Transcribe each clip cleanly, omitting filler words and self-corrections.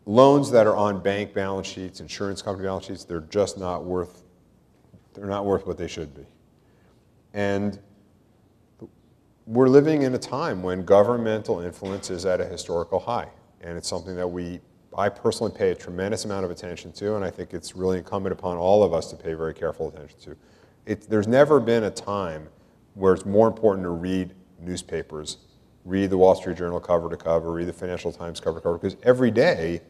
loans that are on bank balance sheets, insurance company balance sheets, they're just not worth, they're not worth what they should be. And we're living in a time when governmental influence is at a historical high. And it's something that I personally pay a tremendous amount of attention to, and I think it's really incumbent upon all of us to pay very careful attention to. There's never been a time where it's more important to read newspapers, read the Wall Street Journal cover to cover, read the Financial Times cover to cover, because every day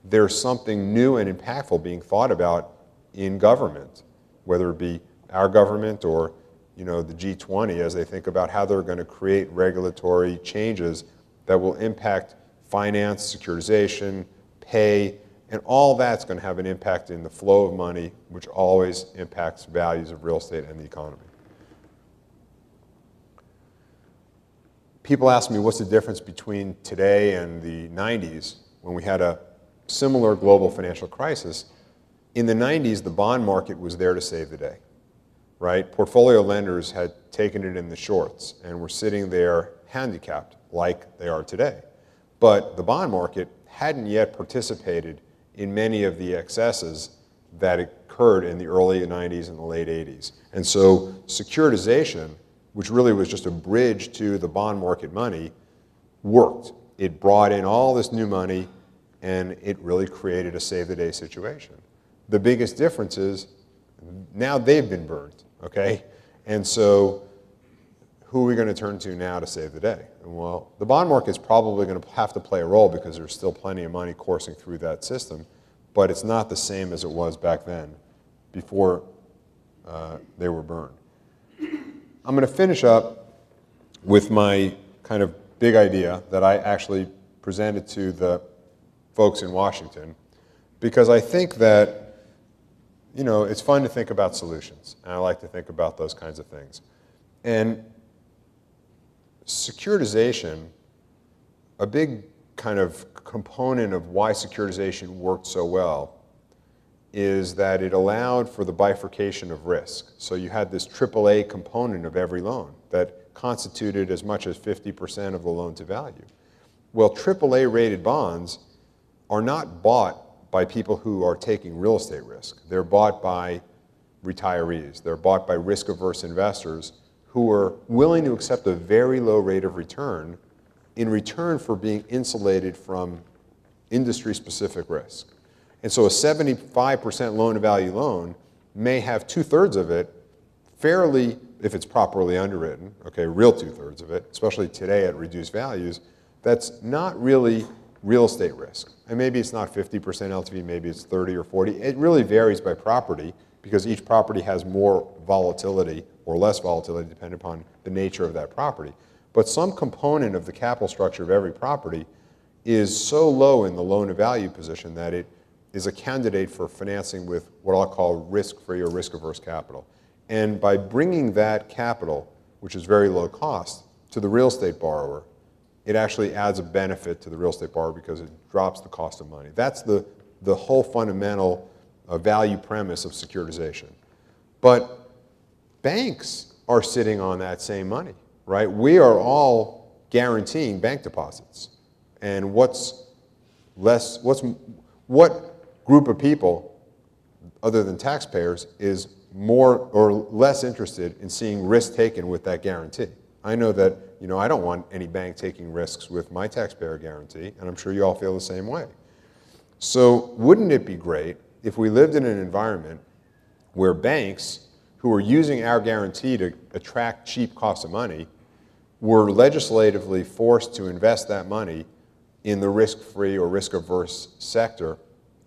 there's something new and impactful being thought about in government, whether it be our government or the G20 as they think about how they're going to create regulatory changes that will impact finance, securitization, pay, and all that's going to have an impact in the flow of money, which always impacts values of real estate and the economy. People ask me what's the difference between today and the 90s when we had a similar global financial crisis. In the 90s, the bond market was there to save the day, right? Portfolio lenders had taken it in the shorts and were sitting there handicapped like they are today. But the bond market hadn't yet participated in many of the excesses that occurred in the early 90s and the late 80s. And so securitization, which really was just a bridge to the bond market money, worked. It brought in all this new money, and it really created a save-the-day situation. The biggest difference is now they've been burned, okay? And so who are we going to turn to now to save the day? Well, the bond market is probably going to have to play a role because there's still plenty of money coursing through that system, but it's not the same as it was back then before they were burned. I'm going to finish up with my kind of big idea that I actually presented to the folks in Washington, because I think that, it's fun to think about solutions, and I like to think about those kinds of things. And securitization, a big kind of component of why securitization worked so well is that it allowed for the bifurcation of risk. So you had this AAA component of every loan that constituted as much as 50% of the loan to value. Well, AAA rated bonds are not bought by people who are taking real estate risk. They're bought by retirees. They're bought by risk-averse investors who are willing to accept a very low rate of return in return for being insulated from industry-specific risk. And so a 75% loan-to-value loan may have 2/3 of it fairly, if it's properly underwritten, okay, real 2/3 of it, especially today at reduced values, that's not really real estate risk. And maybe it's not 50% LTV, maybe it's 30 or 40. It really varies by property because each property has more volatility or less volatility depending upon the nature of that property. But some component of the capital structure of every property is so low in the loan-to-value position that it is a candidate for financing with what I'll call risk-free or risk-averse capital. And by bringing that capital, which is very low cost, to the real estate borrower, it actually adds a benefit to the real estate borrower because it drops the cost of money. That's the whole fundamental value premise of securitization. But banks are sitting on that same money, right? We are all guaranteeing bank deposits. And what group of people, other than taxpayers, is more or less interested in seeing risk taken with that guarantee? I know that I don't want any bank taking risks with my taxpayer guarantee, and I'm sure you all feel the same way. So wouldn't it be great if we lived in an environment where banks who are using our guarantee to attract cheap cost of money were legislatively forced to invest that money in the risk-free or risk-averse sector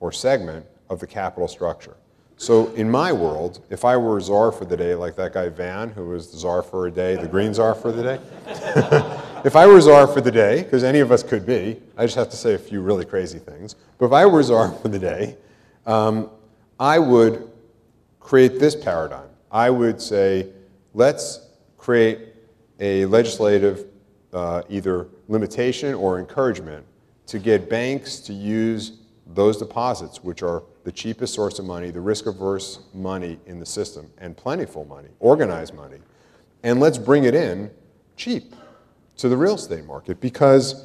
or segment of the capital structure? So in my world, if I were czar for the day, like that guy Van, who was the czar for a day, the green czar for the day, if I were czar for the day, because any of us could be, I just have to say a few really crazy things, but if I were czar for the day, I would create this paradigm. I would say, let's create a legislative either limitation or encouragement to get banks to use those deposits, which are the cheapest source of money, the risk-averse money in the system, and plentiful money, organized money, and let's bring it in cheap to the real estate market. Because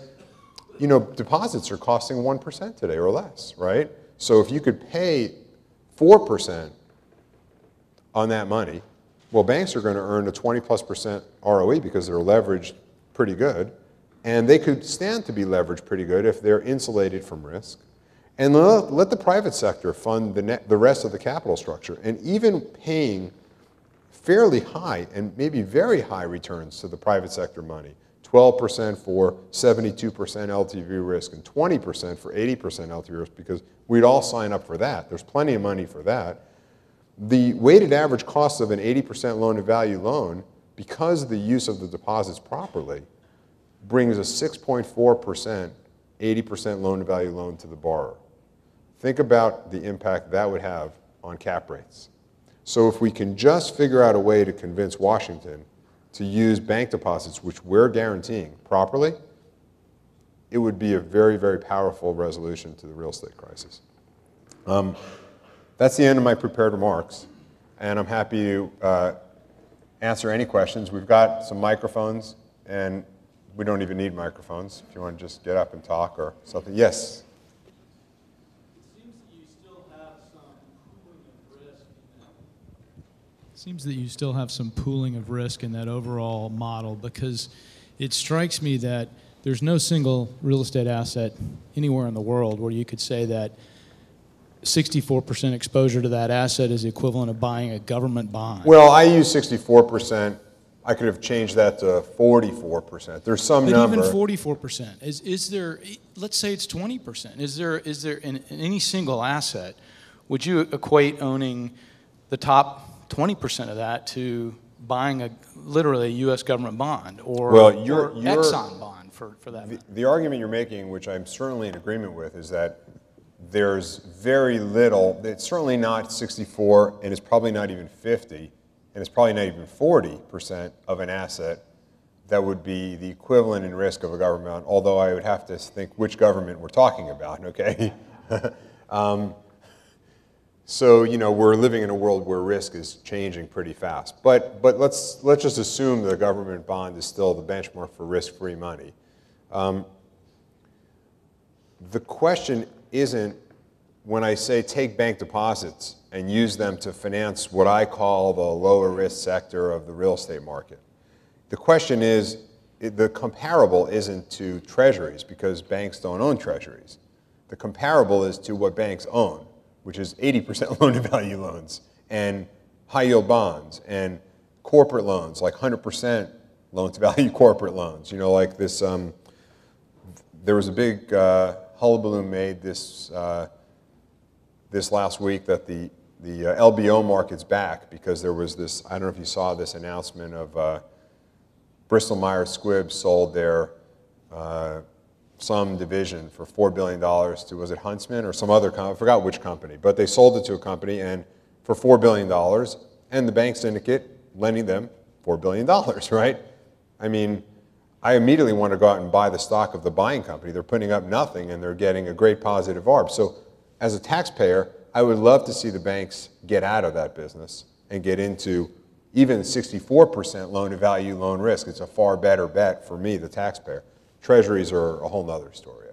you know, deposits are costing 1% today or less, right? So if you could pay 4% on that money, well, banks are going to earn a 20+% ROE because they're leveraged pretty good, and they could stand to be leveraged pretty good if they're insulated from risk. And let the private sector fund the rest of the capital structure, and even paying fairly high and maybe very high returns to the private sector money. 12% for 72% LTV risk and 20% for 80% LTV risk, because we'd all sign up for that. There's plenty of money for that. The weighted average cost of an 80% loan-to-value loan, because of the use of the deposits properly, brings a 6.4% 80% loan-to-value loan to the borrower. Think about the impact that would have on cap rates. So if we can just figure out a way to convince Washington to use bank deposits, which we're guaranteeing properly, it would be a very, very powerful resolution to the real estate crisis. That's the end of my prepared remarks, and I'm happy to answer any questions. We've got some microphones, and we don't even need microphones if you want to just get up and talk or something. Yes? Seems that you still have some pooling of risk in that overall model, because it strikes me that there's no single real estate asset anywhere in the world where you could say that 64% exposure to that asset is the equivalent of buying a government bond. Well, I use 64%. I could have changed that to 44%. There's some but number. Even 44%. Is there, let's say it's 20%. Is there in any single asset, would you equate owning the top 20% of that to buying literally a U.S. government bond or, or Exxon bond for that matter? The argument you're making, which I'm certainly in agreement with, is that there's very little, it's certainly not 64, and it's probably not even 50, and it's probably not even 40% of an asset that would be the equivalent in risk of a government bond, although I would have to think which government we're talking about, okay? So, you know, we're living in a world where risk is changing pretty fast. But let's just assume the government bond is still the benchmark for risk-free money. The question isn't, when I say take bank deposits and use them to finance what I call the lower risk sector of the real estate market. The question is, the comparable isn't to treasuries, because banks don't own treasuries. The comparable is to what banks own, which is 80% loan-to-value loans and high-yield bonds and corporate loans, like 100% loan-to-value corporate loans. You know, like this, there was a big hullabaloo made this last week that the LBO market's back, because there was this, I don't know if you saw this announcement of Bristol Myers Squibb sold their some division for $4 billion to, was it Huntsman or some other company? I forgot which company, but they sold it to a company and for $4 billion, and the bank syndicate lending them $4 billion, right? I mean, I immediately want to go out and buy the stock of the buying company. They're putting up nothing and they're getting a great positive ARB. So as a taxpayer, I would love to see the banks get out of that business and get into even 64% loan-to-value loan risk. It's a far better bet for me, the taxpayer. Treasuries are a whole nother story.